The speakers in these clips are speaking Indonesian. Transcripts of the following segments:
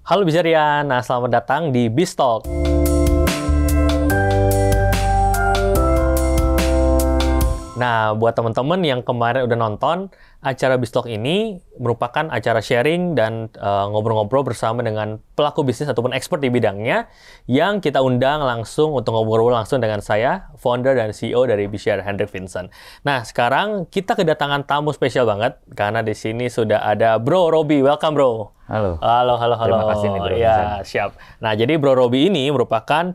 Halo Bizarian, nah selamat datang di BizTalk. Nah, buat teman-teman yang kemarin udah nonton, acara BizTalk ini merupakan acara sharing dan ngobrol-ngobrol bersama dengan pelaku bisnis ataupun expert di bidangnya yang kita undang langsung untuk ngobrol langsung dengan saya, founder dan CEO dari BizShare, Hendrik Vincent. Nah, sekarang kita kedatangan tamu spesial banget karena di sini sudah ada Bro Robi. Welcome, Bro. Halo. Halo. Terima kasih nih, Bro. Ya, siap. Nah, jadi Bro Robi ini merupakan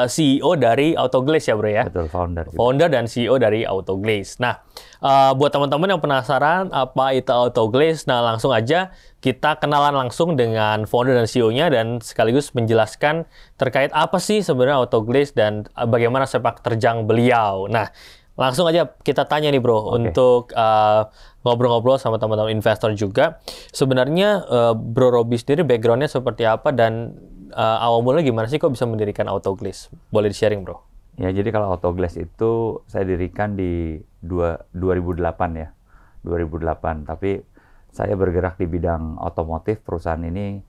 CEO dari Autoglaze ya, Bro ya? Betul, founder. Founder dan CEO dari Autoglaze. Nah, buat teman-teman yang penasaran apa itu Autoglaze, nah langsung aja kita kenalan langsung dengan founder dan CEO-nya dan sekaligus menjelaskan terkait apa sih sebenarnya Autoglaze dan bagaimana sepak terjang beliau. Nah, langsung aja kita tanya nih, Bro, untuk ngobrol-ngobrol sama teman-teman investor juga. Sebenarnya Bro Robi sendiri background-nya seperti apa dan awal mulanya gimana sih kok bisa mendirikan Autoglaze? Boleh di-sharing, Bro? Ya, jadi kalau Autoglaze itu saya dirikan di 2008 ya. 2008. Tapi saya bergerak di bidang otomotif perusahaan ini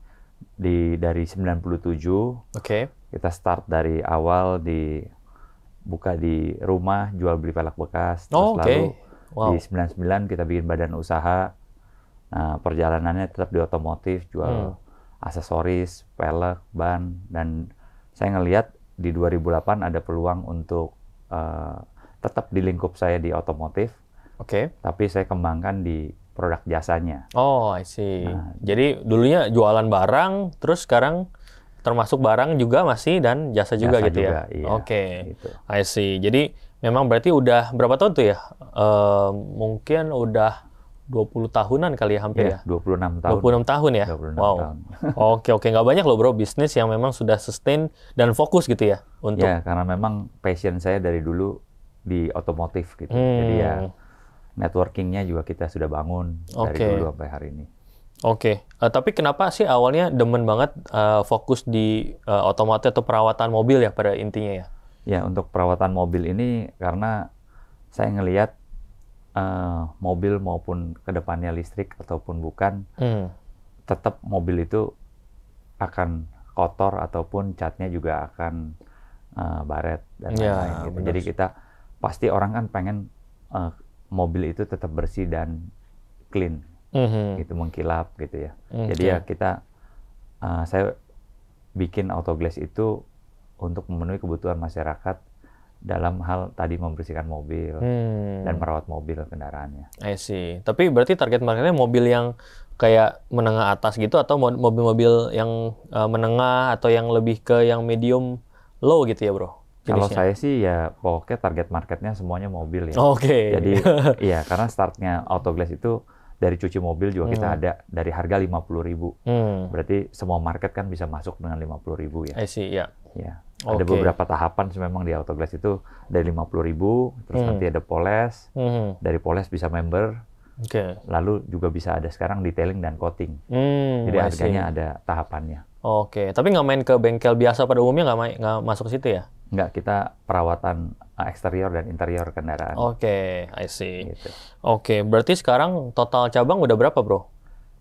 dari 97. Oke. Kita start dari awal buka di rumah, jual beli pelek bekas. Terus lalu di 99 kita bikin badan usaha. Nah, perjalanannya tetap di otomotif, jual aksesoris, pelek, ban, dan saya ngelihat di 2008 ada peluang untuk tetap di lingkup saya di otomotif. Oke. Tapi saya kembangkan di produk jasanya. Oh, I see. Nah, jadi dulunya jualan barang, terus sekarang termasuk barang juga masih dan jasa juga gitu juga, ya? Iya, Oke, gitu. I see. Jadi memang berarti udah berapa tahun tuh ya? Mungkin udah 20 tahunan kali ya hampir ya? 26 tahun. 26 tahun ya? 26 wow. tahun. Oke. Nggak banyak loh bro, bisnis yang memang sudah sustain dan fokus gitu ya? Untuk... Ya, karena memang passion saya dari dulu di otomotif gitu. Jadi ya networking-nya juga kita sudah bangun dari dulu sampai hari ini. Oke. Tapi kenapa sih awalnya demen banget fokus di otomotif atau perawatan mobil ya pada intinya ya? Ya, untuk perawatan mobil ini karena saya ngelihat mobil maupun kedepannya listrik ataupun bukan, tetap mobil itu akan kotor ataupun catnya juga akan baret dan lain-lain. Gitu. Jadi kita pasti orang kan pengen mobil itu tetap bersih dan clean, gitu, mengkilap gitu ya. Jadi ya saya bikin Autoglaze itu untuk memenuhi kebutuhan masyarakat dalam hal tadi membersihkan mobil dan merawat mobil kendaraannya. I see. Tapi berarti target marketnya mobil yang kayak menengah atas gitu atau mobil-mobil yang menengah atau yang lebih ke yang medium low gitu ya bro? Jenisnya. Kalau saya sih ya pokoknya target marketnya semuanya mobil ya. Oke. Jadi iya karena startnya Autoglaze itu dari cuci mobil juga kita ada dari harga 50.000. Berarti semua market kan bisa masuk dengan 50.000 ya. I see, ya. Ya. Ada beberapa tahapan memang di Autoglaze itu dari 50.000, terus nanti ada poles, dari poles bisa member, lalu juga bisa ada sekarang detailing dan coating. Jadi harganya ada tahapannya. Oke, tapi nggak main ke bengkel biasa pada umumnya nggak masuk ke situ ya? Nggak, kita perawatan eksterior dan interior kendaraan. Oke, I see. Gitu. Oke, berarti sekarang total cabang udah berapa bro?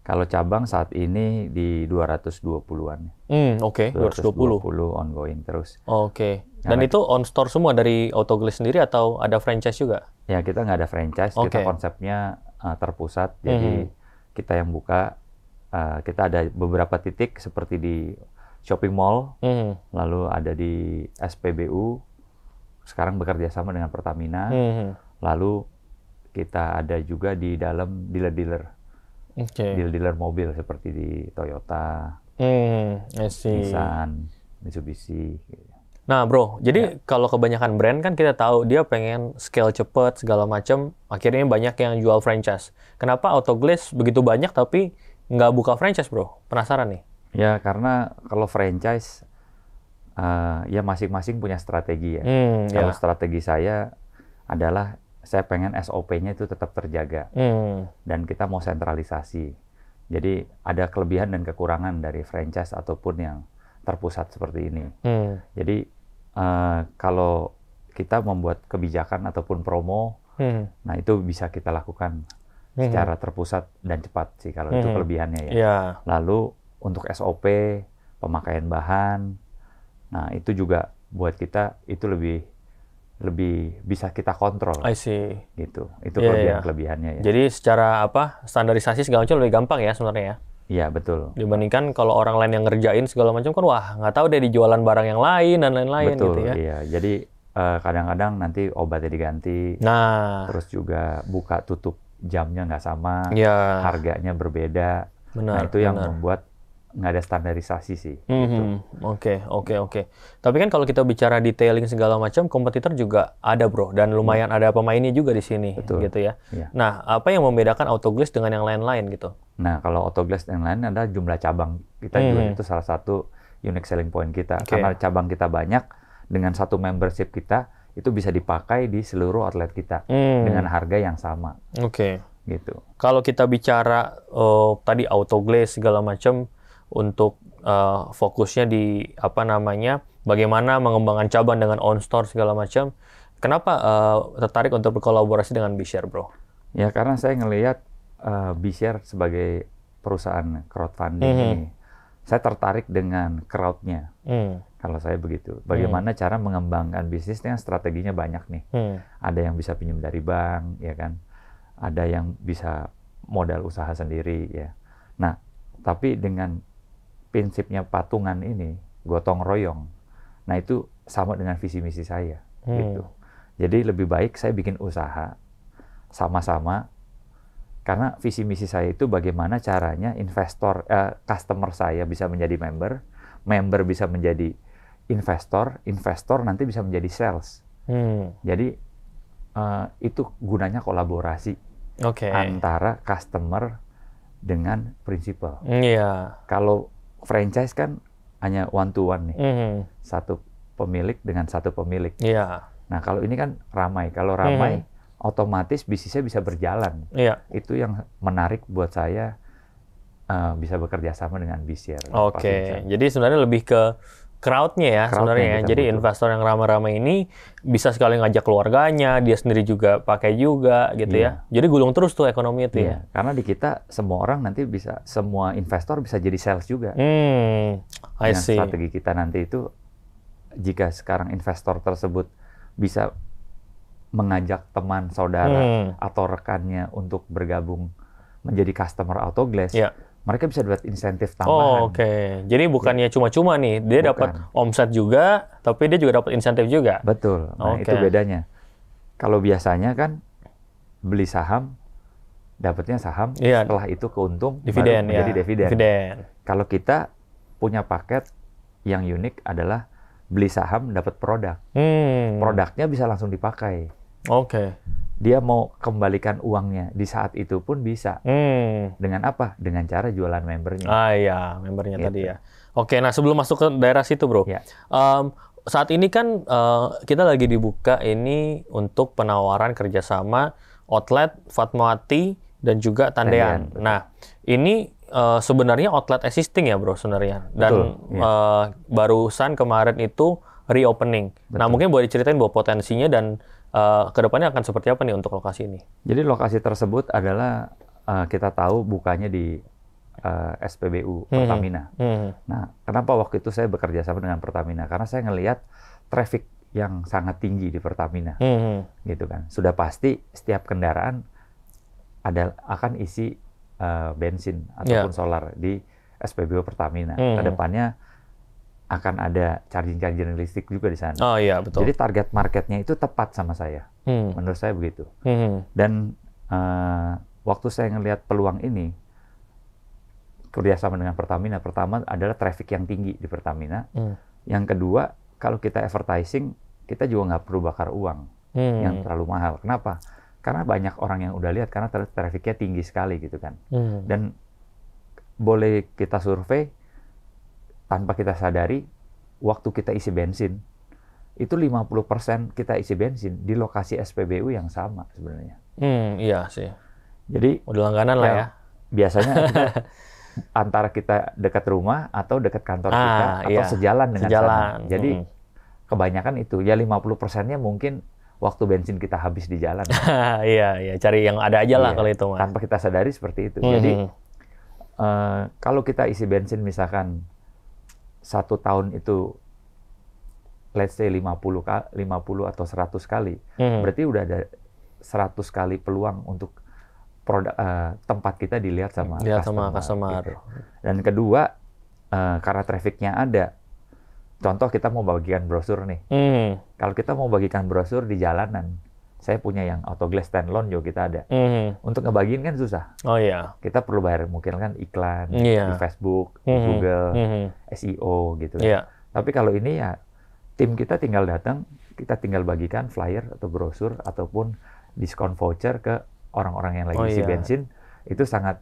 Kalau cabang saat ini di 220-an. Oke, 220 ongoing terus. Oke. Dan itu on store semua dari Autoglaze sendiri atau ada franchise juga? Ya, kita nggak ada franchise. Kita konsepnya terpusat. Jadi kita yang buka, kita ada beberapa titik seperti di shopping mall, lalu ada di SPBU, sekarang bekerja sama dengan Pertamina, lalu kita ada juga di dalam dealer-dealer. Dealer mobil seperti di Toyota, Nissan, Mitsubishi. Nah bro, jadi kalau kebanyakan brand kan kita tahu dia pengen scale cepet segala macam, akhirnya banyak yang jual franchise. Kenapa Autoglaze begitu banyak tapi nggak buka franchise bro? Penasaran nih. Ya karena kalau franchise ya masing-masing punya strategi ya. Kalau strategi saya adalah saya pengen SOP-nya itu tetap terjaga dan kita mau sentralisasi. Jadi ada kelebihan dan kekurangan dari franchise ataupun yang terpusat seperti ini. Jadi kalau kita membuat kebijakan ataupun promo, nah itu bisa kita lakukan secara terpusat dan cepat sih kalau itu kelebihannya ya. Lalu untuk SOP, pemakaian bahan. Nah, itu juga buat kita itu lebih bisa kita kontrol. I see. Gitu. Itu kelebihannya ya. Jadi secara standarisasi segala macam lebih gampang ya sebenarnya ya. Iya, betul. Dibandingkan kalau orang lain yang ngerjain segala macam kan wah nggak tahu deh dijualan barang yang lain dan lain-lain betul, gitu ya. Iya. Jadi kadang-kadang nanti obatnya diganti. Nah. Terus juga buka tutup jamnya nggak sama. Ya. Harganya berbeda. Benar. Nah, itu yang membuat nggak ada standarisasi sih. Gitu. Oke. Tapi kan kalau kita bicara detailing segala macam, kompetitor juga ada bro, dan lumayan ada pemainnya juga di sini, gitu ya. Nah, apa yang membedakan Autoglass dengan yang lain-lain gitu? Nah, kalau Autoglass yang lain adalah jumlah cabang kita juga itu salah satu unique selling point kita. Karena cabang kita banyak, dengan satu membership kita itu bisa dipakai di seluruh outlet kita dengan harga yang sama. Gitu. Kalau kita bicara tadi Autoglass segala macam, untuk fokusnya di bagaimana mengembangkan cabang dengan on store segala macam. Kenapa tertarik untuk berkolaborasi dengan B-Share, bro? Ya karena saya ngelihat B-Share sebagai perusahaan crowdfunding ini, saya tertarik dengan crowd-nya. Kalau saya begitu, bagaimana cara mengembangkan bisnisnya, strateginya banyak nih. Ada yang bisa pinjam dari bank, ya kan? Ada yang bisa modal usaha sendiri, ya. Nah, tapi dengan prinsipnya patungan ini, gotong royong. Nah, itu sama dengan visi misi saya, gitu. Jadi lebih baik saya bikin usaha sama-sama, karena visi misi saya itu bagaimana caranya customer saya bisa menjadi member bisa menjadi investor nanti bisa menjadi sales. Jadi itu gunanya kolaborasi antara customer dengan principal. Kalau franchise kan hanya one to one nih, satu pemilik dengan satu pemilik. Nah kalau ini kan ramai, kalau ramai otomatis bisnisnya bisa berjalan. Itu yang menarik buat saya bisa bekerja sama dengan B-Share. Jadi sebenarnya lebih ke crowd-nya ya sebenarnya. Jadi investor yang ramai-ramai ini bisa sekali ngajak keluarganya, dia sendiri juga pakai juga gitu ya. Jadi gulung terus tuh ekonomi itu ya. Karena di kita semua orang nanti semua investor bisa jadi sales juga. I see. Strategi kita nanti itu jika sekarang investor tersebut bisa mengajak teman, saudara atau rekannya untuk bergabung menjadi customer Autoglass. Mereka bisa dapat insentif tambahan. Jadi bukannya cuma-cuma nih, dia dapat omset juga, tapi dia juga dapat insentif juga. Betul. Nah, itu bedanya. Kalau biasanya kan beli saham, dapatnya saham, setelah itu keuntung, dividen, baru menjadi dividen. Kalau kita punya paket yang unik adalah beli saham, dapat produk. Produknya bisa langsung dipakai. Dia mau kembalikan uangnya di saat itu pun bisa. Dengan apa? Dengan cara jualan membernya. Membernya gitu. Tadi ya. Nah sebelum masuk ke daerah situ bro, saat ini kan kita lagi dibuka ini untuk penawaran kerjasama outlet Fatmawati dan juga Tendean. Nah ini sebenarnya outlet existing ya bro sebenarnya. Dan barusan kemarin itu reopening. Nah mungkin boleh diceritain bahwa potensinya dan kedepannya akan seperti apa nih untuk lokasi ini? Jadi lokasi tersebut adalah kita tahu bukanya di SPBU Pertamina. Nah, kenapa waktu itu saya bekerja sama dengan Pertamina? Karena saya ngelihat traffic yang sangat tinggi di Pertamina, gitu kan. Sudah pasti setiap kendaraan akan isi bensin ataupun solar di SPBU Pertamina. Kedepannya akan ada charging listrik juga di sana. Betul. Jadi target marketnya itu tepat sama saya. Menurut saya begitu. Dan waktu saya ngelihat peluang ini, kerjasama dengan Pertamina, pertama adalah traffic yang tinggi di Pertamina. Yang kedua, kalau kita advertising, kita juga nggak perlu bakar uang yang terlalu mahal. Kenapa? Karena banyak orang yang udah lihat, karena trafficnya tinggi sekali gitu kan. Dan boleh kita survei, tanpa kita sadari, waktu kita isi bensin, itu 50% kita isi bensin di lokasi SPBU yang sama sebenarnya. Iya sih. Jadi udah langganan lah ya. Biasanya antara kita dekat rumah atau dekat kantor kita atau sejalan dengan sana. Jadi kebanyakan itu ya 50%-nya mungkin waktu bensin kita habis di jalan. Iya, cari yang ada aja lah kalau itu mah. Tanpa kita sadari seperti itu. Jadi Kalau kita isi bensin misalkan 1 tahun itu let's say 50 atau 100 kali, berarti udah ada 100 kali peluang untuk produk tempat kita dilihat sama customer. Gitu. Dan kedua, karena trafficnya ada, contoh kita mau bagikan brosur nih. Kalau kita mau bagikan brosur di jalanan, saya punya yang Autoglass standalone juga kita ada. Untuk ngebagiin kan susah. Oh iya. Kita perlu bayar mungkin kan iklan di Facebook, di Google, SEO gitu. Tapi kalau ini ya tim kita tinggal datang, kita tinggal bagikan flyer atau brosur ataupun diskon voucher ke orang-orang yang lagi isi bensin. Itu sangat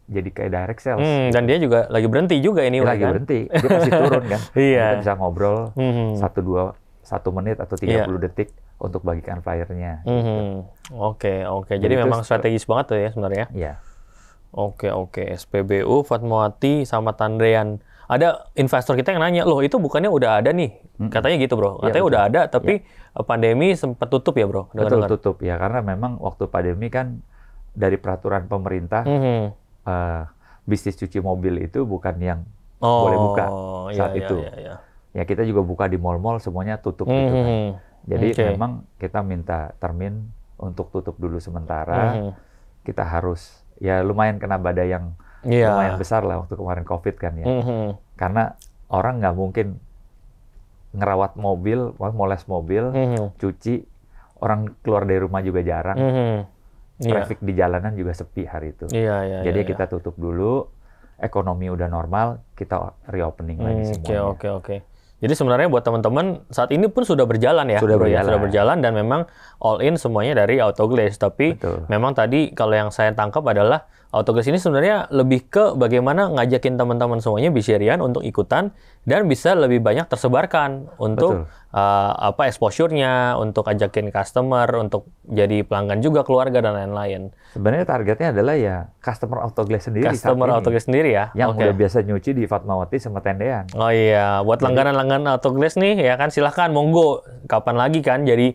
jadi kayak direct sales. Gitu. Dan dia juga lagi berhenti juga ini. Dia lagi berhenti, dia pasti turun kan. Kita bisa ngobrol 1 menit atau 30 detik untuk bagikan flyernya. Gitu. Oke. Jadi memang strategis banget tuh ya sebenarnya. Iya. Oke. SPBU, Fatmawati, sama Tandrean. Ada investor kita yang nanya, loh itu bukannya udah ada nih? Katanya gitu bro. Katanya udah ada, tapi pandemi sempat tutup ya bro? Betul, tutup ya. Karena memang waktu pandemi kan dari peraturan pemerintah, bisnis cuci mobil itu bukan yang boleh buka saat itu. Ya kita juga buka di mal-mal semuanya tutup gitu kan. Jadi memang kita minta termin untuk tutup dulu sementara. Kita harus ya lumayan kena badai yang lumayan besar lah waktu kemarin COVID kan ya. Karena orang nggak mungkin ngerawat mobil, moles mobil, cuci, orang keluar dari rumah juga jarang. Traffic di jalanan juga sepi hari itu. Jadi kita tutup dulu, ekonomi udah normal, kita reopening lagi semuanya. Oke. Jadi sebenarnya buat teman-teman saat ini pun sudah berjalan ya, sudah berjalan dan memang all in semuanya dari Autoglass. Tapi memang tadi kalau yang saya tangkap adalah Autoglass ini sebenarnya lebih ke bagaimana ngajakin teman-teman semuanya Biserian untuk ikutan dan bisa lebih banyak tersebarkan untuk exposure-nya, untuk ajakin customer, untuk jadi pelanggan juga keluarga dan lain-lain. Sebenarnya targetnya adalah ya customer Autoglass sendiri. Customer Autoglass sendiri ya. Yang udah biasa nyuci di Fatmawati sama Tendean. Oh iya, buat langganan-langganan Autoglass nih ya kan silahkan monggo kapan lagi kan jadi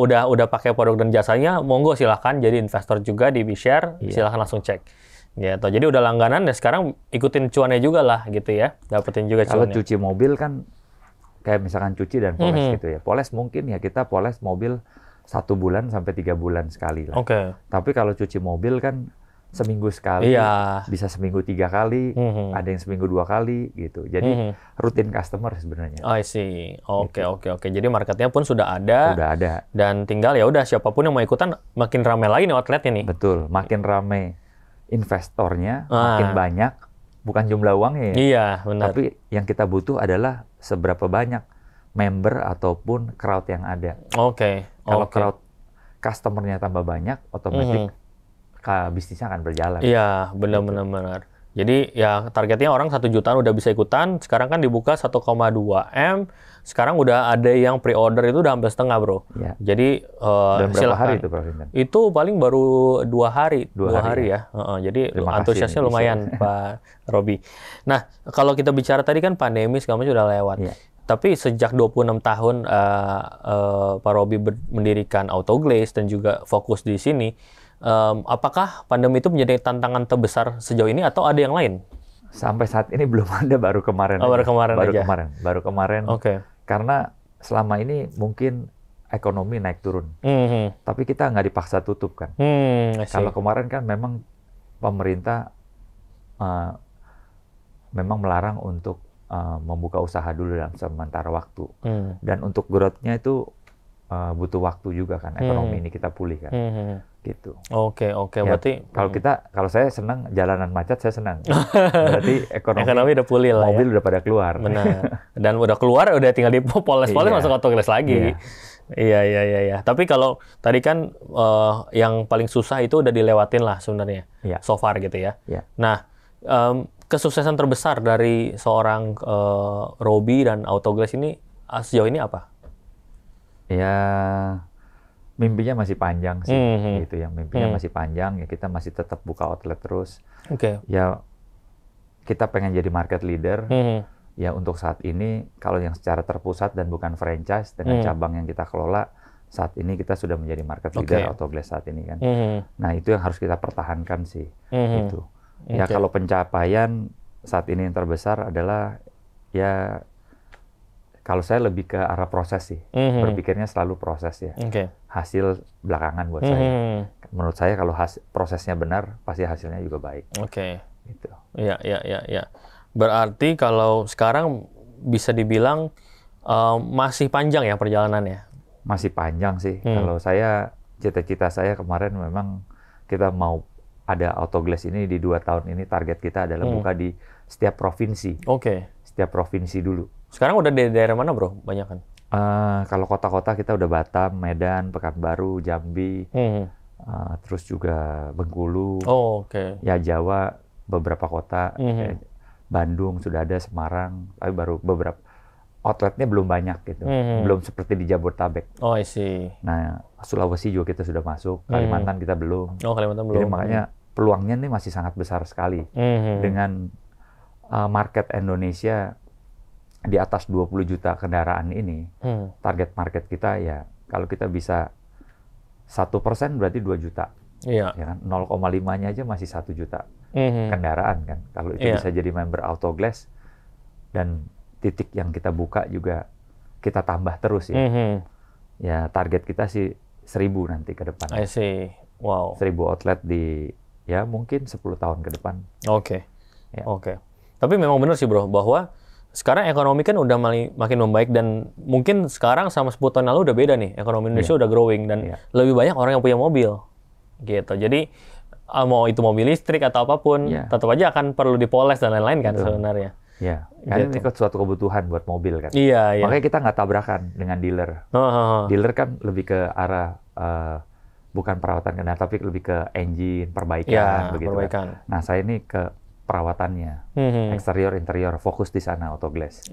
udah pakai produk dan jasanya, monggo silahkan jadi investor juga di B-Share, silahkan langsung cek. Gitu. Jadi udah langganan dan sekarang ikutin cuannya juga lah gitu ya, dapetin juga cuannya. Kalau cuci mobil kan kayak misalkan cuci dan poles gitu ya. Poles mungkin ya kita poles mobil 1 bulan sampai 3 bulan sekali lah. Tapi kalau cuci mobil kan seminggu sekali, bisa seminggu 3 kali, ada yang seminggu 2 kali gitu. Jadi rutin customer sebenarnya. I see. Oke. Jadi marketnya pun sudah ada. Udah ada. Dan tinggal ya udah siapapun yang mau ikutan makin ramai lagi nih outletnya nih. Betul, makin ramai investornya, makin banyak. Bukan jumlah uangnya ya. Iya, benar. Tapi yang kita butuh adalah seberapa banyak member ataupun crowd yang ada. Kalau crowd customer-nya tambah banyak, otomatis bisnisnya akan berjalan. Iya, benar. Jadi ya targetnya orang 1 jutaan udah bisa ikutan. Sekarang kan dibuka 1,2 M. Sekarang udah ada yang pre-order itu udah hampir setengah bro. Ya. Jadi dan berapa hari itu Prof Vincent? Itu paling baru 2 hari. 2 hari ya. Jadi antusiasnya lumayan Pak Robi. Nah kalau kita bicara tadi kan pandemi segala macam udah lewat. Ya. Tapi sejak 26 tahun Pak Robi mendirikan Autoglass dan juga fokus di sini. Apakah pandemi itu menjadi tantangan terbesar sejauh ini atau ada yang lain? Sampai saat ini belum ada, baru kemarin. Baru kemarin. Karena selama ini mungkin ekonomi naik turun. Tapi kita nggak dipaksa tutup kan. Kalau kemarin kan memang pemerintah memang melarang untuk membuka usaha dulu dalam sementara waktu. Dan untuk growth-nya itu butuh waktu juga kan, ekonomi ini kita pulih kan. Gitu. Oke. Ya, berarti kalau saya senang jalanan macet, saya senang. Berarti ekonomi udah pulih lah. Mobil udah pada keluar. Benar. Dan udah keluar, udah tinggal dipoles masuk Autoglass lagi. Iya. Tapi kalau tadi kan yang paling susah itu udah dilewatin lah sebenarnya. So far gitu ya. Nah, kesuksesan terbesar dari seorang Robi dan Autoglass ini sejauh ini apa? Ya, mimpinya masih panjang sih, gitu ya. Mimpinya masih panjang, ya kita masih tetap buka outlet terus. Ya, kita pengen jadi market leader. Ya untuk saat ini, kalau yang secara terpusat dan bukan franchise dengan cabang yang kita kelola, saat ini kita sudah menjadi market leader Autoglass saat ini kan. Nah itu yang harus kita pertahankan sih. Itu. Ya kalau pencapaian saat ini yang terbesar adalah ya kalau saya lebih ke arah proses sih. Berpikirnya selalu proses ya. Hasil belakangan buat saya. Menurut saya kalau prosesnya benar, pasti hasilnya juga baik. Gitu. Iya. Berarti kalau sekarang bisa dibilang masih panjang ya perjalanannya? Masih panjang sih. Kalau saya, cita-cita saya kemarin memang kita mau ada Autoglass ini di 2 tahun ini, target kita adalah buka di setiap provinsi. Setiap provinsi dulu. Sekarang udah di daerah mana bro? Banyak kan? Kalau kota-kota kita udah Batam, Medan, Pekanbaru, Jambi, terus juga Bengkulu, ya Jawa, beberapa kota, Bandung sudah ada, Semarang, tapi baru beberapa outletnya belum banyak gitu, belum seperti di Jabodetabek. I see. Nah, Sulawesi juga kita sudah masuk, Kalimantan kita belum. Kalimantan belum. Jadi makanya peluangnya ini masih sangat besar sekali dengan market Indonesia di atas 20 juta kendaraan ini, target market kita ya kalau kita bisa 1% berarti 2 juta. Ya kan? 0,5-nya aja masih 1 juta kendaraan kan. Kalau itu bisa jadi member Autoglass dan titik yang kita buka juga kita tambah terus ya. Ya target kita sih 1.000 nanti ke depan. I see. Wow. 1.000 outlet di ya mungkin 10 tahun ke depan. Oke. Tapi memang benar sih bro bahwa sekarang ekonomi kan udah makin membaik dan mungkin sekarang sama 10 tahun lalu udah beda nih. Ekonomi Indonesia udah growing dan lebih banyak orang yang punya mobil. Gitu. Jadi mau itu mobil listrik atau apapun, tetap aja akan perlu dipoles dan lain-lain kan sebenarnya. Ya, kan ini suatu kebutuhan buat mobil kan. Iya. Makanya kita nggak tabrakan dengan dealer. Dealer kan lebih ke arah bukan perawatan kendaraan, tapi lebih ke engine, perbaikan begitu. Kan. Nah, saya ini ke perawatannya, eksterior, interior, fokus di sana Autoglass.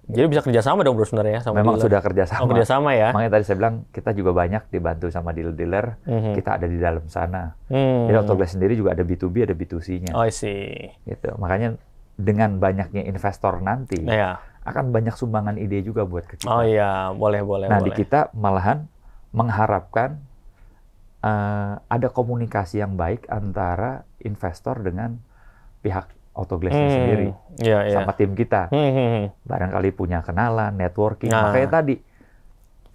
Jadi bisa kerjasama dong bro sebenarnya sama memang dealer. Sudah kerjasama. Kerjasama ya. Makanya tadi saya bilang kita juga banyak dibantu sama dealer-dealer, kita ada di dalam sana. Jadi Autoglass sendiri juga ada B2B, ada B2C-nya. I see. Gitu. Makanya dengan banyaknya investor nanti, akan banyak sumbangan ide juga buat ke kita. Boleh. Nah, di kita malahan mengharapkan ada komunikasi yang baik antara investor dengan pihak Autoglass-nya sendiri, sama tim kita. Barangkali punya kenalan, networking. Makanya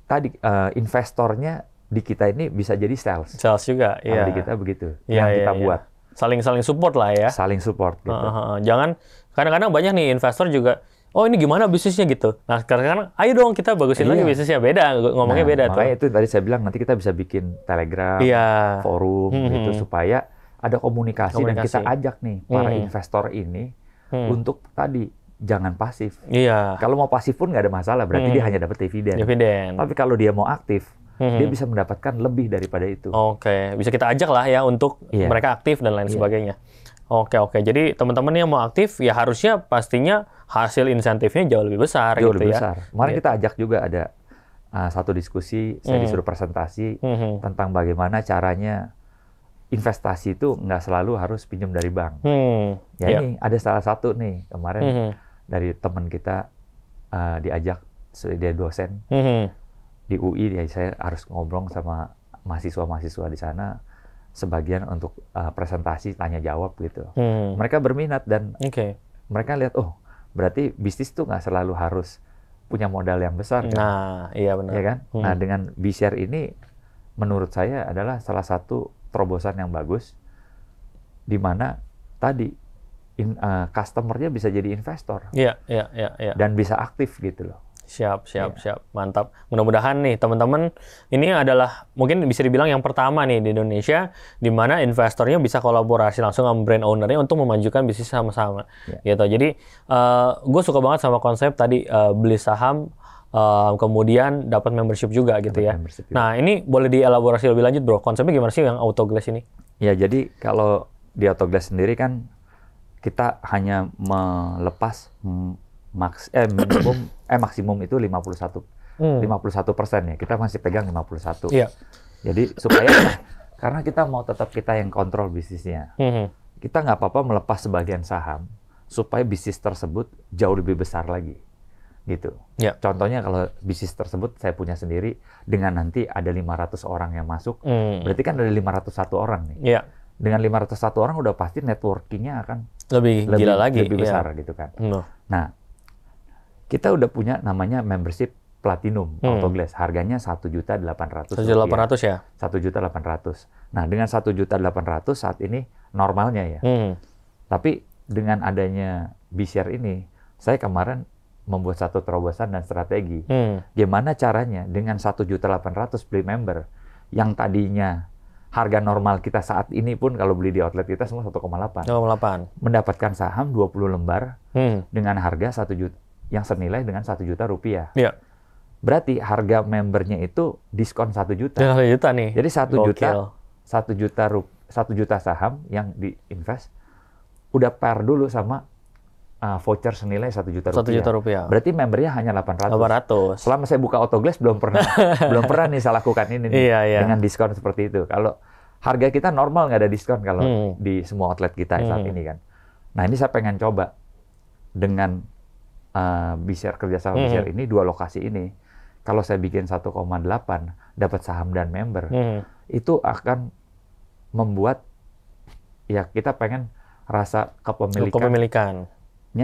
tadi investornya di kita ini bisa jadi sales. Sales juga, di kita begitu. Yang kita buat. Saling support lah ya. Saling support gitu. Jangan kadang-kadang banyak nih investor juga, oh ini gimana bisnisnya gitu. Nah sekarang ayo dong kita bagusin lagi bisnisnya, beda ngomongnya beda tuh. Makanya itu tadi saya bilang nanti kita bisa bikin Telegram, forum gitu supaya ada komunikasi dan kita ajak nih para investor ini untuk tadi jangan pasif. Kalau mau pasif pun nggak ada masalah, berarti dia hanya dapat dividen. Tapi kalau dia mau aktif, dia bisa mendapatkan lebih daripada itu. Bisa kita ajak lah ya untuk mereka aktif dan lain sebagainya. Jadi teman-teman yang mau aktif ya harusnya pastinya hasil insentifnya jauh lebih besar. Jauh lebih besar. Kemarin kita ajak juga ada satu diskusi, saya disuruh presentasi tentang bagaimana caranya investasi itu nggak selalu harus pinjam dari bank. Ini ada salah satu nih kemarin dari teman kita diajak, dia dosen di UI, saya harus ngobrol sama mahasiswa-mahasiswa di sana, sebagian untuk presentasi tanya jawab gitu. Mereka berminat dan mereka lihat, oh berarti bisnis tuh nggak selalu harus punya modal yang besar kan? Iya benar. Ya kan? Nah dengan B-Share ini menurut saya adalah salah satu terobosan yang bagus, di mana tadi customer-nya bisa jadi investor. Iya. Dan bisa aktif gitu loh. Siap. Mantap. Mudah-mudahan nih teman-teman, ini adalah mungkin bisa dibilang yang pertama nih di Indonesia di mana investornya bisa kolaborasi langsung sama brand owner-nya untuk memajukan bisnis sama-sama. Gitu. Jadi gue suka banget sama konsep tadi beli saham kemudian dapat membership juga gitu ya. Nah, ini boleh dielaborasi lebih lanjut, Bro. Konsepnya gimana sih yang Autoglass ini? Ya, jadi kalau di Autoglass sendiri kan kita hanya melepas maksimum itu 51% ya. Kita masih pegang 51. Jadi supaya karena kita mau tetap kita yang kontrol bisnisnya. Kita nggak apa-apa melepas sebagian saham supaya bisnis tersebut jauh lebih besar lagi. Gitu. Contohnya kalau bisnis tersebut saya punya sendiri dengan nanti ada 500 orang yang masuk, berarti kan ada 501 orang nih. dengan 501 orang udah pasti networking-nya akan lebih gila lagi, lebih besar gitu kan. Nah, kita udah punya namanya membership platinum Autoglass, harganya 1.800.000. 1.800 ya? 1.800.000. Nah, dengan 1.800.000 saat ini normalnya ya. Tapi dengan adanya B-Share ini, saya kemarin membuat satu terobosan dan strategi. Gimana caranya dengan 1.800.000 beli member yang tadinya harga normal kita saat ini pun kalau beli di outlet kita semua 1,8. Mendapatkan saham 20 lembar dengan harga 1 juta yang senilai dengan 1 juta rupiah. Iya. Berarti harga membernya itu diskon 1 juta. 1 juta nih. Jadi 1 juta saham yang diinvest udah pair dulu sama voucher senilai 1 juta rupiah. 1 juta rupiah. Berarti membernya hanya 800. Selama saya buka Autoglass belum pernah nih saya lakukan ini nih, dengan diskon seperti itu. Kalau harga kita normal nggak ada diskon kalau di semua outlet kita saat ini kan. Nah ini saya pengen coba dengan B-Share kerjasama B-Share ini 2 lokasi ini. Kalau saya bikin 1,8 dapat saham dan member, itu akan membuat ya kita pengen rasa kepemilikannya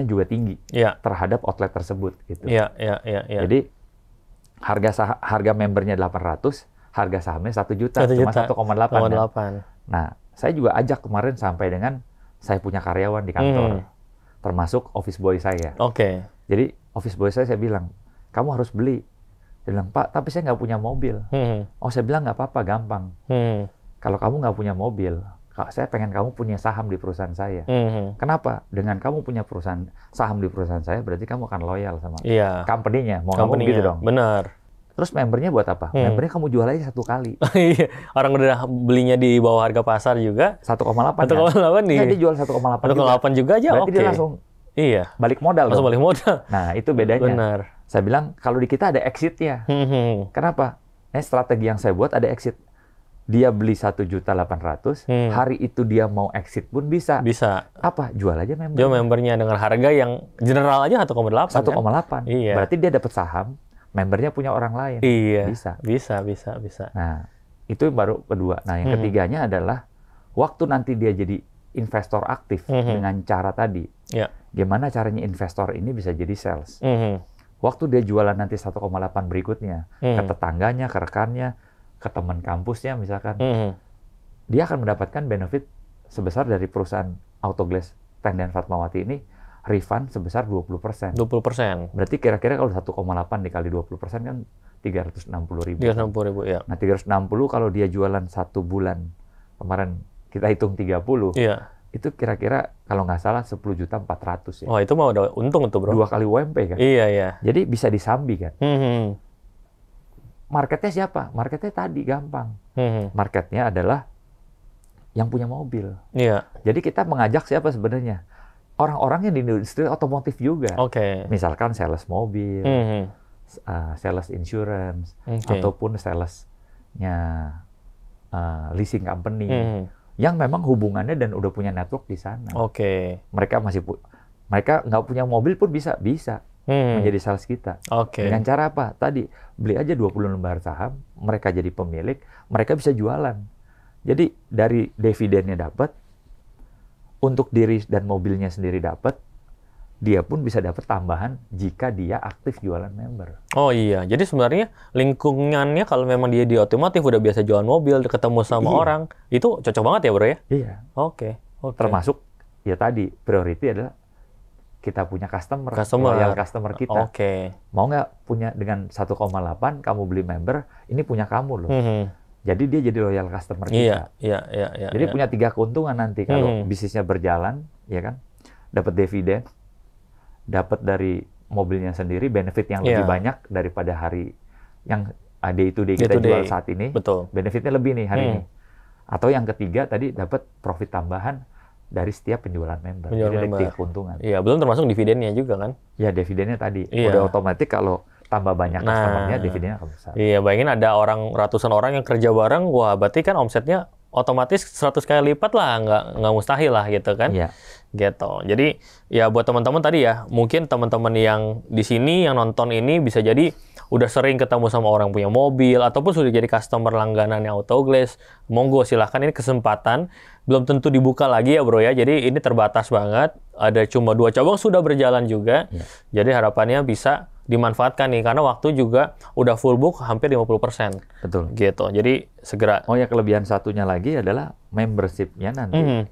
juga tinggi terhadap outlet tersebut gitu. Jadi harga membernya 800, harga sahamnya 1 juta, cuma 1,8. Nah, saya juga ajak kemarin sampai dengan saya punya karyawan di kantor, termasuk office boy saya. Jadi office boy saya bilang, kamu harus beli. Dia bilang, Pak, tapi saya nggak punya mobil. Oh, saya bilang nggak apa-apa, gampang. Kalau kamu nggak punya mobil, saya pengen kamu punya saham di perusahaan saya. Kenapa? Dengan kamu punya saham di perusahaan saya, berarti kamu akan loyal sama company-nya. Mau ngomong gitu dong. Benar. Terus membernya buat apa? Membernya kamu jual aja 1 kali. Orang udah belinya di bawah harga pasar juga. 1,8 nih. Dia jual 1,8 juga aja. Berarti dia langsung balik modal. Langsung balik modal. Nah, itu bedanya. Benar. Saya bilang, kalau di kita ada exit-nya. Kenapa? Strategi yang saya buat ada exit. Dia beli 1.800.000, hari itu dia mau exit pun bisa. Apa? Jual aja member. Jual membernya dengan harga yang general aja 1,8. 1,8. Iya. Berarti dia dapat saham, membernya punya orang lain. Iya. Bisa. Nah, itu baru kedua. Nah, yang ketiganya adalah waktu nanti dia jadi investor aktif dengan cara tadi. Gimana caranya investor ini bisa jadi sales? Waktu dia jualan nanti 1,8 berikutnya ke tetangganya, ke rekannya, ke teman kampusnya misalkan, dia akan mendapatkan benefit sebesar dari perusahaan Autoglass Tendian Fatmawati ini, refund sebesar 20%. 20%. Berarti kira-kira kalau 1,8 dikali 20% kan 360.000. 360.000 ya. Nah 360 kalau dia jualan 1 bulan, kemarin kita hitung 30, itu kira-kira kalau nggak salah 10.400.000 ya. Wah itu mah udah untung tuh bro. 2 kali UMP kan. Iya. Jadi bisa disambi kan. Marketnya siapa? Marketnya tadi gampang. Marketnya adalah yang punya mobil. Jadi kita mengajak siapa sebenarnya? Orang-orang yang di industri otomotif juga. Misalkan sales mobil, sales insurance, ataupun salesnya leasing company, yang memang hubungannya dan udah punya network di sana. Mereka nggak punya mobil pun bisa. Menjadi sales kita. Dengan cara apa? Tadi, beli aja 20 lembar saham, mereka jadi pemilik, mereka bisa jualan. Jadi, dari dividennya dapat, untuk diri dan mobilnya sendiri dapat, dia pun bisa dapat tambahan jika dia aktif jualan member. Oh iya, jadi sebenarnya lingkungannya kalau memang dia di otomotif udah biasa jualan mobil, ketemu sama orang, itu cocok banget ya bro ya? Iya. Termasuk, ya tadi, priority adalah kita punya customer loyal customer kita. Mau nggak punya dengan 1,8 kamu beli member, ini punya kamu loh. Jadi dia jadi loyal customer kita. Jadi punya 3 keuntungan nanti kalau bisnisnya berjalan, ya kan? Dapat dividen, dapat dari mobilnya sendiri benefit yang lebih banyak daripada hari yang day to day kita jual saat ini. Benefitnya lebih nih hari ini. Atau yang ketiga tadi dapat profit tambahan dari setiap penjualan member. Jadi ada 3 keuntungan. Iya, belum termasuk dividennya juga kan? Ya, dividennya tadi. Udah otomatis kalau tambah banyak customer-nya, dividennya akan besar. Iya, bayangin ada ratusan orang yang kerja bareng, wah berarti kan omsetnya otomatis 100 kali lipat lah, nggak mustahil lah gitu kan? Gitu. Jadi ya buat teman-teman tadi ya, mungkin teman-teman yang di sini yang nonton ini bisa jadi, udah sering ketemu sama orang punya mobil, ataupun sudah jadi customer langganannya Autoglass, monggo silahkan, ini kesempatan. Belum tentu dibuka lagi ya bro ya, jadi ini terbatas banget. Ada cuma 2 cabang sudah berjalan juga. Jadi harapannya bisa dimanfaatkan nih, karena waktu juga udah full book hampir 50%. Betul. Gitu, jadi segera. Oh ya, kelebihan satunya lagi adalah membership-nya nanti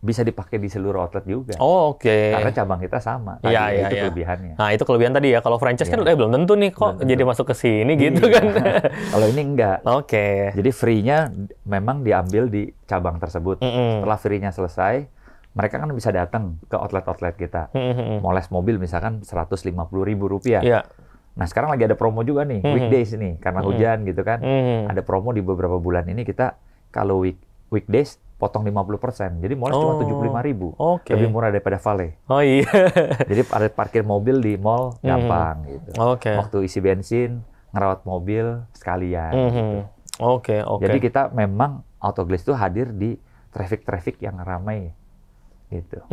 bisa dipakai di seluruh outlet juga. Oh, oke. Karena cabang kita sama. Tadi itu kelebihannya. Nah, itu kelebihan tadi ya. Kalau franchise kan belum tentu nih kok jadi masuk ke sini gitu kan. Kalau ini enggak. Oke. Jadi free-nya memang diambil di cabang tersebut. Setelah free-nya selesai, mereka kan bisa datang ke outlet-outlet kita. Moles mobil misalkan Rp150.000. Iya. Nah, sekarang lagi ada promo juga nih, weekdays nih, karena hujan gitu kan. Ada promo di beberapa bulan ini, kita kalau weekdays potong 50%. Jadi moles cuma Rp75.000. Lebih murah daripada Vale. Oh iya. Jadi parkir mobil di mall gampang gitu. Waktu isi bensin, ngerawat mobil sekalian gitu. Oke. Jadi kita memang Autoglass itu hadir di traffic yang ramai gitu.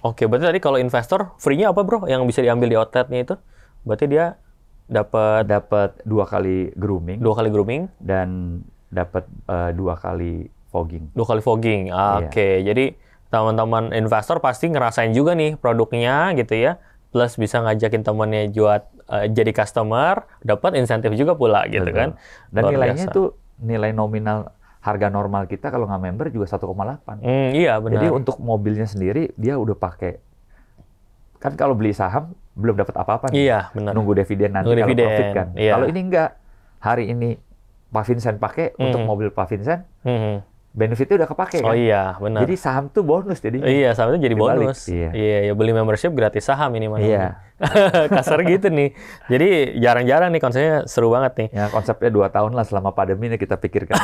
Oke, berarti tadi kalau investor free-nya apa bro yang bisa diambil di outletnya itu? Berarti dia dapat 2 kali grooming. 2 kali grooming dan dapat 2 kali fogging. 2 kali fogging. Oke. Jadi teman-teman investor pasti ngerasain juga nih produknya gitu ya. Plus bisa ngajakin temannya jadi customer, dapat insentif juga pula gitu. Betul. Kan. Dan nilainya itu nilai nominal harga normal kita kalau nggak member juga 1,8. Iya benar. Jadi untuk mobilnya sendiri dia udah pakai. Kan kalau beli saham belum dapat apa-apa nih. Iya, benar. Nunggu dividen nanti kalau profit kan. Iya. Kalau ini enggak. Hari ini Pak Vincent pakai untuk mobil Pak Vincent. Benefitnya udah kepake kan? Oh iya, benar. Jadi saham tuh bonus jadi. Iya, saham itu jadi bonus. Iya. Iya, beli membership gratis saham ini mana? Iya. Kasar gitu nih. Jadi jarang-jarang nih konsepnya, seru banget nih. Ya konsepnya 2 tahun lah selama pandemi ini kita pikirkan.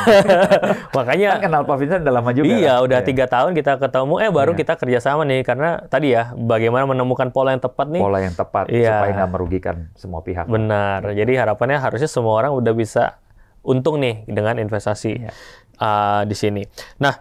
Makanya kan kenal Pak Vincent udah lama juga. Iya, kan? Udah 3 tahun kita ketemu, baru kita kerjasama nih. Karena tadi ya, bagaimana menemukan pola yang tepat nih. Pola yang tepat, supaya nggak merugikan semua pihak. Benar. Jadi harapannya harusnya semua orang udah bisa untung nih dengan investasi di sini. Nah,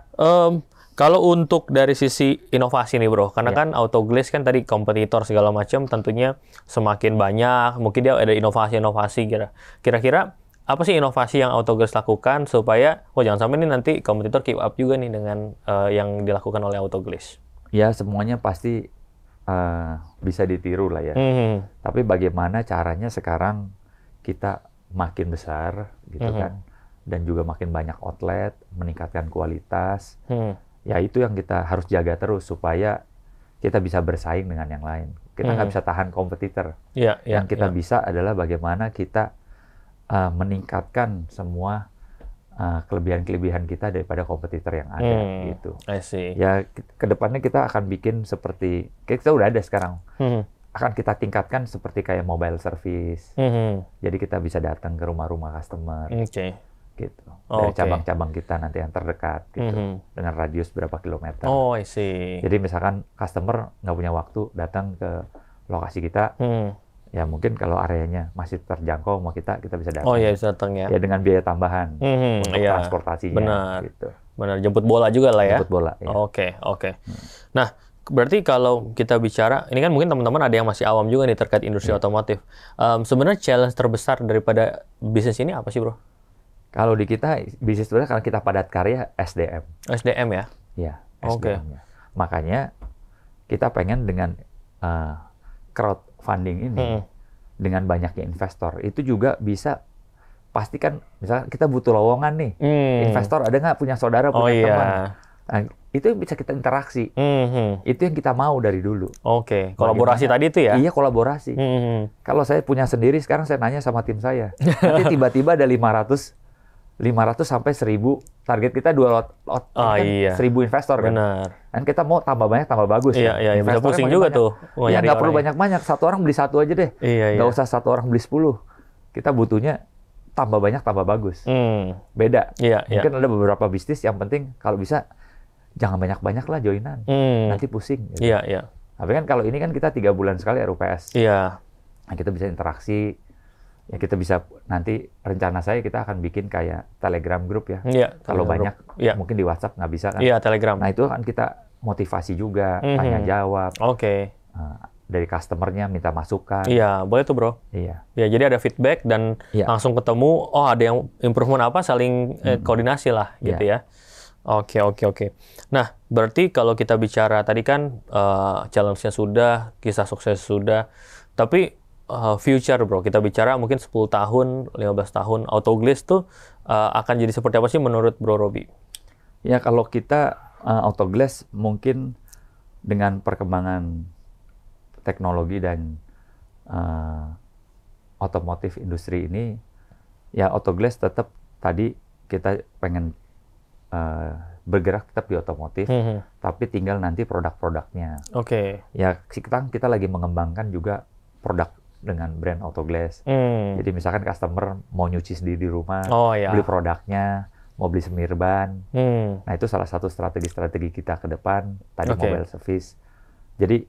kalau untuk dari sisi inovasi nih bro, karena kan Autoglass kan tadi kompetitor segala macam tentunya semakin banyak, mungkin dia ada inovasi-inovasi kira-kira apa sih inovasi yang Autoglass lakukan supaya jangan sampai nih nanti kompetitor keep up juga nih dengan yang dilakukan oleh Autoglass. Ya semuanya pasti bisa ditiru lah ya. Tapi bagaimana caranya sekarang kita makin besar gitu kan, dan juga makin banyak outlet, meningkatkan kualitas. Ya itu yang kita harus jaga terus supaya kita bisa bersaing dengan yang lain. Kita nggak bisa tahan kompetitor. Yang kita bisa adalah bagaimana kita meningkatkan semua kelebihan-kelebihan kita daripada kompetitor yang ada gitu. I see. Ya kedepannya kita akan bikin seperti kita udah ada sekarang. Akan kita tingkatkan seperti kayak mobile service. Jadi kita bisa datang ke rumah-rumah customer. Gitu. Dari cabang-cabang kita nanti yang terdekat gitu. Dengan radius berapa kilometer. Oh, I see. Jadi misalkan customer nggak punya waktu datang ke lokasi kita, ya mungkin kalau areanya masih terjangkau sama kita bisa datang. Oh iya, bisa datang ya. Ya dengan biaya tambahan untuk transportasinya. Benar. Gitu. Benar, jemput bola juga lah ya. Jemput bola. Ya. Oke. Nah, berarti kalau kita bicara, ini kan mungkin teman-teman ada yang masih awam juga nih terkait industri otomotif. Sebenarnya challenge terbesar daripada bisnis ini apa sih bro? Kalau di kita, bisnis sebenarnya karena kita padat karya, SDM. SDM ya? Iya, SDM-nya. Makanya kita pengen dengan crowdfunding ini, dengan banyaknya investor, itu juga bisa pastikan, misalnya kita butuh lowongan nih, investor ada nggak punya saudara, punya teman. Nah, itu yang bisa kita interaksi. Itu yang kita mau dari dulu. Kolaborasi tadi itu ya? Iya, kolaborasi. Kalau saya punya sendiri, sekarang saya nanya sama tim saya. Nanti tiba-tiba ada 500 sampai 1.000, target kita 1.000 investor kan. Benar. Dan kita mau tambah banyak, tambah bagus. Iya, bisa pusing juga tuh. Iya, nggak perlu banyak-banyak. Satu orang beli 1 aja deh. Nggak usah 1 orang beli 10. Kita butuhnya tambah banyak, tambah bagus. Beda. Mungkin ada beberapa bisnis yang penting kalau bisa jangan banyak-banyak lah joinan. Nanti pusing. Gitu. Iya. Tapi kan kalau ini kan kita 3 bulan sekali RUPS. Iya. Nah, kita bisa interaksi. Ya kita bisa nanti rencana saya kita akan bikin kayak Telegram group ya. Kalau banyak mungkin di WhatsApp nggak bisa kan. Iya, Telegram. Nah itu kan kita motivasi juga, tanya jawab. dari customernya minta masukan. Iya, boleh tuh bro. Iya. Ya, jadi ada feedback dan langsung ketemu, oh ada yang improvement apa, saling koordinasi lah gitu ya. Oke. Nah, berarti kalau kita bicara tadi kan challenge-nya sudah, kisah sukses sudah, tapi future bro, kita bicara mungkin 10 tahun, 15 tahun, Autoglaze tuh akan jadi seperti apa sih menurut Bro Robi? Ya, kalau kita Autoglaze mungkin dengan perkembangan teknologi dan otomotif industri ini, ya Autoglaze tetap tadi kita pengen bergerak tetap di otomotif, tapi tinggal nanti produk-produknya. Oke. Ya, kita lagi mengembangkan juga produk dengan brand Autoglaze. Jadi misalkan customer mau nyuci sendiri di rumah, beli produknya, mau beli semir ban. Nah, itu salah satu strategi kita ke depan. Tadi mobile service. Jadi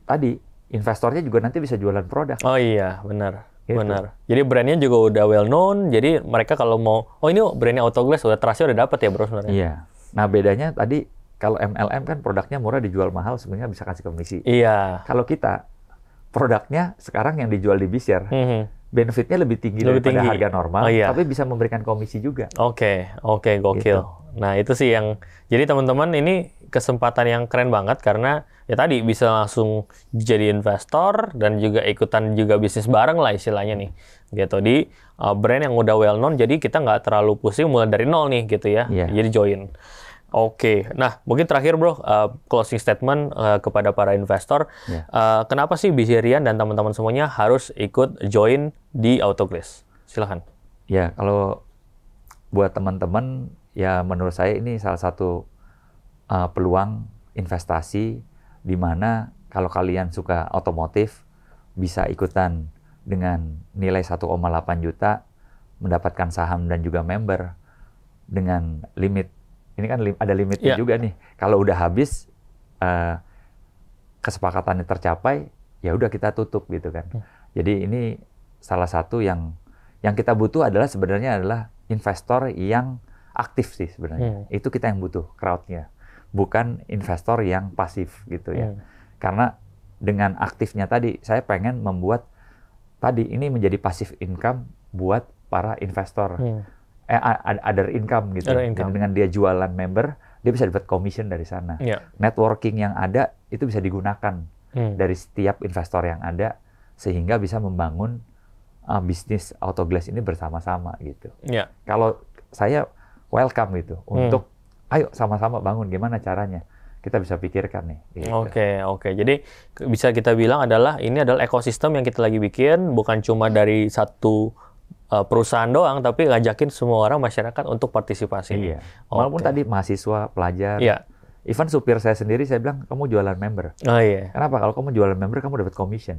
tadi investornya juga nanti bisa jualan produk. Oh iya, benar. Gitu. Benar. Jadi brandnya juga udah well known. Jadi mereka kalau mau, oh ini brandnya Autoglaze, udah trustnya udah dapat ya bro sebenarnya. Iya. Nah, bedanya tadi kalau MLM kan produknya murah dijual mahal, sebenarnya bisa kasih komisi. Iya. Kalau kita produknya sekarang yang dijual di BeShare, benefitnya lebih tinggi daripada harga normal, tapi bisa memberikan komisi juga. Oke, gokil. Gitu. Nah, itu sih yang, jadi teman-teman ini kesempatan yang keren banget karena ya tadi bisa langsung jadi investor dan juga ikutan juga bisnis bareng lah istilahnya nih. Gitu, di brand yang udah well known, jadi kita nggak terlalu pusing mulai dari nol nih gitu ya, jadi join. Oke, nah mungkin terakhir bro, closing statement kepada para investor, kenapa sih Bizerian dan teman-teman semuanya harus ikut join di Autoglaze? Silahkan. Ya, kalau buat teman-teman, ya menurut saya ini salah satu peluang investasi di mana kalau kalian suka otomotif, bisa ikutan dengan nilai 1,8 juta, mendapatkan saham dan juga member dengan limit. Ini kan ada limitnya juga nih. Kalau udah habis, kesepakatannya tercapai, ya udah kita tutup gitu kan. Jadi ini salah satu yang kita butuh sebenarnya adalah investor yang aktif sih sebenarnya. Itu kita yang butuh, crowd-nya. Bukan investor yang pasif gitu ya. Karena dengan aktifnya tadi, saya pengen membuat tadi ini menjadi passive income buat para investor. Other income gitu. Dengan dia jualan member, dia bisa dapat commission dari sana. Networking yang ada itu bisa digunakan dari setiap investor yang ada sehingga bisa membangun bisnis Autoglaze ini bersama-sama gitu. Kalau saya welcome gitu untuk ayo sama-sama bangun, gimana caranya? Kita bisa pikirkan nih. Gitu. Oke. Jadi bisa kita bilang ini adalah ekosistem yang kita lagi bikin, bukan cuma dari satu perusahaan doang, tapi ngajakin semua orang masyarakat untuk partisipasi. Iya. Walaupun tadi mahasiswa, pelajar, even supir saya sendiri, saya bilang kamu jualan member. Oh iya. Kenapa? Kalau kamu jualan member, kamu dapat commission.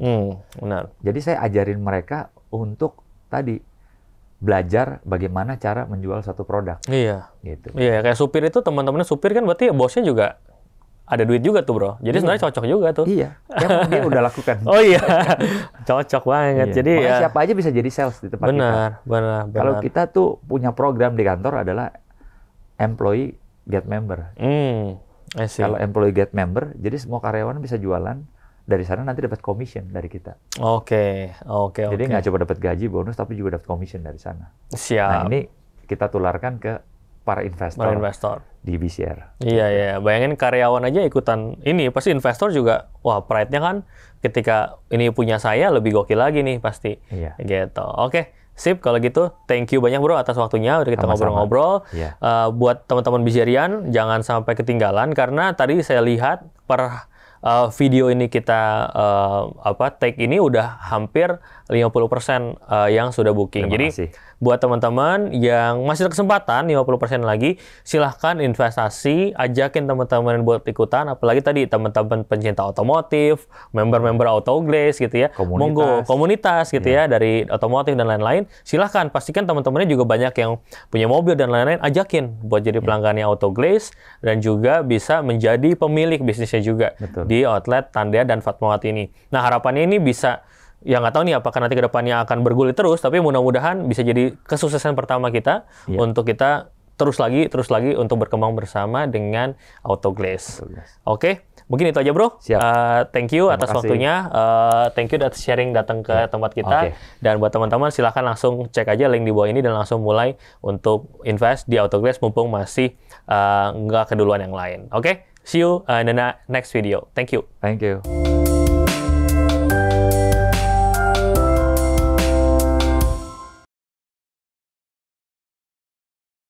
Benar. Jadi saya ajarin mereka untuk tadi belajar bagaimana cara menjual satu produk. Iya. Gitu. Iya, kayak supir itu teman-temannya supir kan berarti bosnya juga ada duit juga tuh bro. Jadi sebenarnya cocok juga tuh. Iya. Yang dia udah lakukan. Oh iya. Cocok banget. Jadi makanya siapa aja bisa jadi sales di tempat kita. Benar. Kalau kita tuh punya program di kantor adalah employee get member. Kalau employee get member, jadi semua karyawan bisa jualan. Dari sana nanti dapat commission dari kita. Oke. Jadi nggak cuma dapat gaji, bonus, tapi juga dapat commission dari sana. Siap. Nah ini kita tularkan ke para investor. Di BeShare. Iya. Bayangin karyawan aja ikutan ini, pasti investor juga, wah pride-nya kan ketika ini punya saya lebih gokil lagi nih pasti. Iya. Gitu. Oke, sip kalau gitu. Thank you banyak bro atas waktunya, udah kita ngobrol-ngobrol. Iya. Buat teman-teman Bizerian, jangan sampai ketinggalan karena tadi saya lihat video ini kita take ini udah hampir 50% yang sudah booking. Terima Jadi kasih. buat teman-teman yang masih ada kesempatan 50% lagi, silahkan investasi, ajakin teman-teman buat ikutan, apalagi tadi teman-teman pencinta otomotif, member-member Autoglaze gitu ya. Monggo komunitas gitu ya dari otomotif dan lain-lain. Silahkan pastikan teman-temannya juga banyak yang punya mobil dan lain-lain, ajakin buat jadi pelanggannya Autoglaze dan juga bisa menjadi pemilik bisnisnya juga. Betul. Di outlet Tandea dan Fatmawati ini. Nah harapannya ini bisa, ya nggak tahu nih apakah nanti ke depannya akan bergulir terus, tapi mudah-mudahan bisa jadi kesuksesan pertama kita untuk kita terus lagi untuk berkembang bersama dengan Autoglaze. Oke, Mungkin itu aja bro. Siap. Thank you Terima atas kasih. waktunya. Thank you atas sharing datang ke tempat kita. Oke. Dan buat teman-teman silahkan langsung cek aja link di bawah ini dan langsung mulai untuk invest di Autoglass mumpung masih nggak keduluan yang lain. Oke, see you in the next video. Thank you. Thank you.